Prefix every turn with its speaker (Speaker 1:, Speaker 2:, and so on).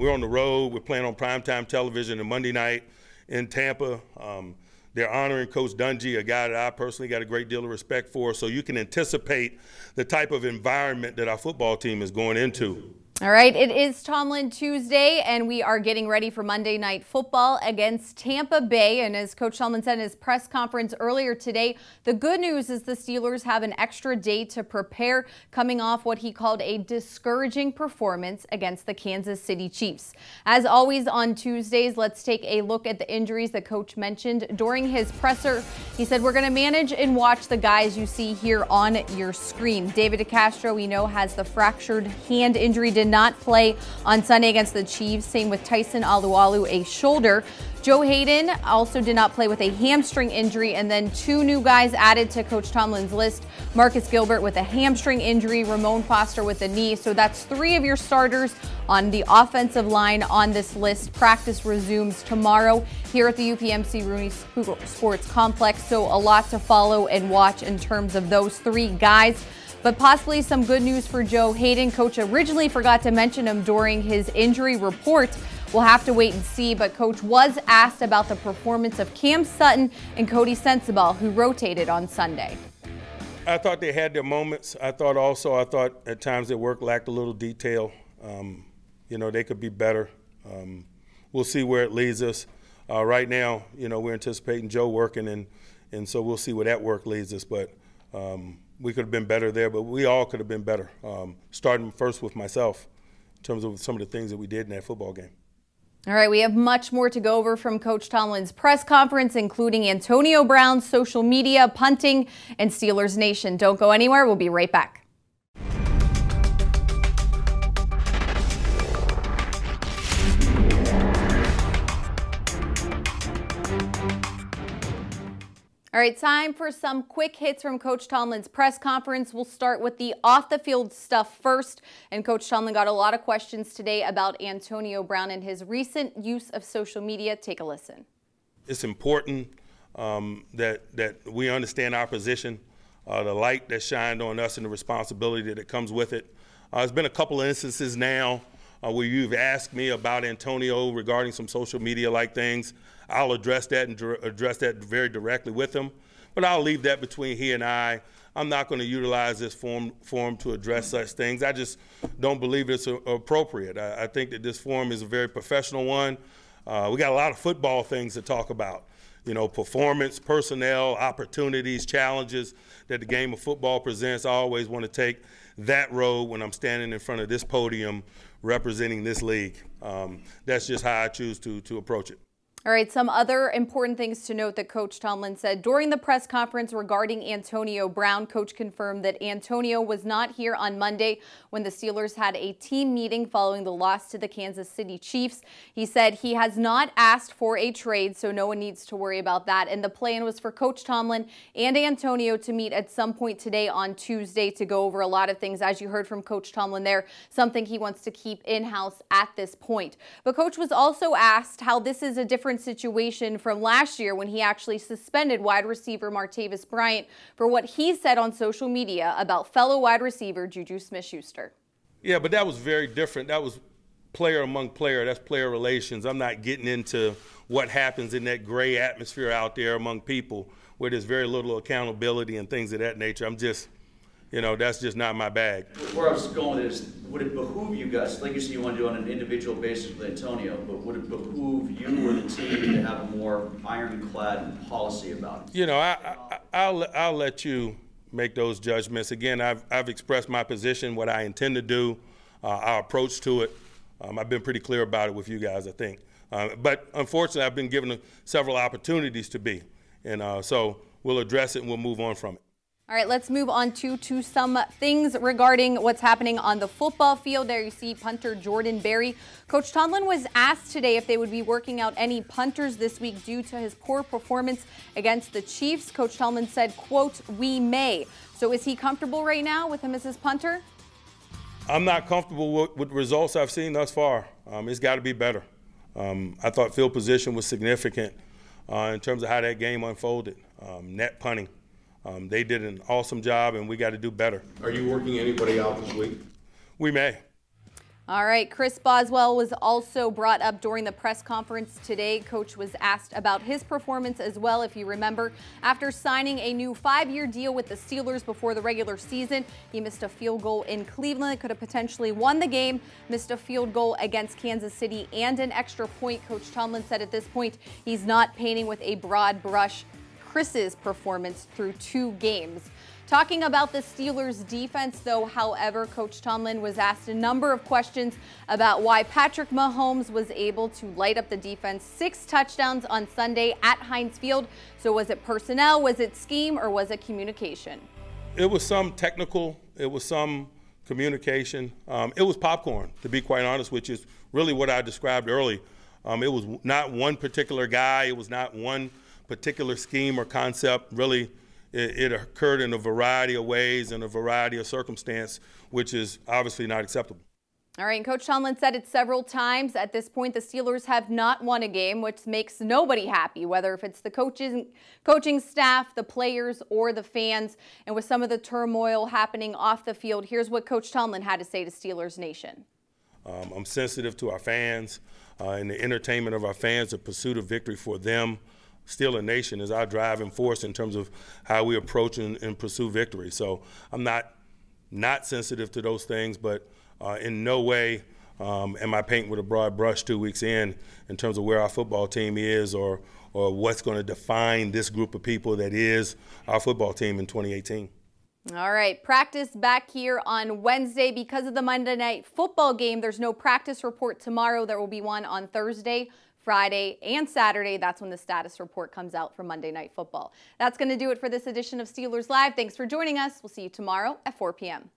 Speaker 1: We're on the road. We're playing on primetime television on Monday night in Tampa. They're honoring Coach Dungy, a guy that I personally got a great deal of respect for. So you can anticipate the type of environment that our football team is going into.
Speaker 2: All right, it is Tomlin Tuesday, and we are getting ready for Monday Night Football against Tampa Bay. And as Coach Tomlin said in his press conference earlier today, the good news is the Steelers have an extra day to prepare, coming off what he called a discouraging performance against the Kansas City Chiefs. As always on Tuesdays, let's take a look at the injuries that Coach mentioned during his presser. He said, we're going to manage and watch the guys you see here on your screen. David DeCastro, we know, has the fractured hand injury, did not play on Sunday against the Chiefs. Same with Tyson Alualu, a shoulder. Joe Hayden also did not play with a hamstring injury. And then two new guys added to Coach Tomlin's list. Marcus Gilbert with a hamstring injury, Ramon Foster with a knee. So that's three of your starters on the offensive line on this list. Practice resumes tomorrow here at the UPMC Rooney Sports Complex. So a lot to follow and watch in terms of those three guys. But possibly some good news for Joe Hayden. Coach originally forgot to mention him during his injury report. We'll have to wait and see, but Coach was asked about the performance of Cam Sutton and Cody Sensabaugh, who rotated on Sunday.
Speaker 1: I thought they had their moments. I thought at times their work lacked a little detail. They could be better. We'll see where it leads us. Right now, we're anticipating Joe working, and so we'll see where that work leads us. But we could have been better there, but we all could have been better, starting first with myself in terms of some of the things that we did in that football game.
Speaker 2: All right, we have much more to go over from Coach Tomlin's press conference, including Antonio Brown's social media, punting, and Steelers Nation. Don't go anywhere. We'll be right back. All right, time for some quick hits from Coach Tomlin's press conference. We'll start with the off-the-field stuff first. And Coach Tomlin got a lot of questions today about Antonio Brown and his recent use of social media. Take a listen.
Speaker 1: It's important that we understand our position, the light that shined on us and the responsibility that comes with it. There's been a couple of instances now where you've asked me about Antonio regarding some social media-like things. I'll address that and address that very directly with him, but I'll leave that between he and I. I'm not going to utilize this forum to address such things. I just don't believe it's appropriate. I think that this forum is a very professional one. We got a lot of football things to talk about, performance, personnel, opportunities, challenges that the game of football presents. I always want to take that road when I'm standing in front of this podium representing this league. That's just how I choose to approach it.
Speaker 2: All right, some other important things to note that Coach Tomlin said during the press conference regarding Antonio Brown. Coach confirmed that Antonio was not here on Monday when the Steelers had a team meeting following the loss to the Kansas City Chiefs. He said he has not asked for a trade, so no one needs to worry about that. And the plan was for Coach Tomlin and Antonio to meet at some point today on Tuesday to go over a lot of things. As you heard from Coach Tomlin there, something he wants to keep in-house at this point. But Coach was also asked how this is a different situation from last year when he actually suspended wide receiver Martavis Bryant for what he said on social media about fellow wide receiver Juju Smith-Schuster.
Speaker 1: Yeah, but that was very different. That was player among player. That's player relations. I'm not getting into what happens in that gray atmosphere out there among people where there's very little accountability and things of that nature. I'm just, that's just not my bag.
Speaker 3: Where I was going is, would it behoove you guys, like you said you want to do on an individual basis with Antonio, but would it behoove you or the team to have a more ironclad policy about it?
Speaker 1: I'll let you make those judgments. Again, I've expressed my position, what I intend to do, our approach to it. I've been pretty clear about it with you guys, I think. But unfortunately, I've been given several opportunities to be. And so we'll address it and we'll move on from it.
Speaker 2: All right, let's move on to some things regarding what's happening on the football field. There you see punter Jordan Berry. Coach Tomlin was asked today if they would be working out any punters this week due to his poor performance against the Chiefs. Coach Tomlin said, quote, "We may." So is he comfortable right now with him as his punter?
Speaker 1: I'm not comfortable with the results I've seen thus far. It's got to be better. I thought field position was significant in terms of how that game unfolded. Net punting. They did an awesome job, and we got to do better.
Speaker 4: Are you working anybody out this week?
Speaker 1: We may.
Speaker 2: All right, Chris Boswell was also brought up during the press conference today. Coach was asked about his performance as well, if you remember. After signing a new 5-year deal with the Steelers before the regular season, he missed a field goal in Cleveland, could have potentially won the game, missed a field goal against Kansas City and an extra point. Coach Tomlin said at this point he's not painting with a broad brush Chris's performance through 2 games. Talking about the Steelers defense, though, however, Coach Tomlin was asked a number of questions about why Patrick Mahomes was able to light up the defense. 6 touchdowns on Sunday at Heinz Field. So was it personnel, was it scheme, or was it communication?
Speaker 1: It was some technical, it was some communication. It was popcorn, to be quite honest, which is really what I described early. It was not one particular guy, it was not one particular scheme or concept. Really, it occurred in a variety of ways and a variety of circumstance, which is obviously not acceptable.
Speaker 2: All right, and Coach Tomlin said it several times. At this point, the Steelers have not won a game, which makes nobody happy, whether if it's the coaching staff, the players, or the fans. And with some of the turmoil happening off the field, here's what Coach Tomlin had to say to Steelers Nation.
Speaker 1: I'm sensitive to our fans and the entertainment of our fans, the pursuit of victory for them. Steeler Nation is our driving force in terms of how we approach and pursue victory. So I'm not sensitive to those things, but in no way am I painting with a broad brush 2 weeks in terms of where our football team is or what's going to define this group of people that is our football team in 2018.
Speaker 2: All right, practice back here on Wednesday. Because of the Monday Night Football game, there's no practice report tomorrow. There will be one on Thursday, Friday, and Saturday. That's when the status report comes out for Monday Night Football. That's going to do it for this edition of Steelers Live. Thanks for joining us. We'll see you tomorrow at 4 p.m.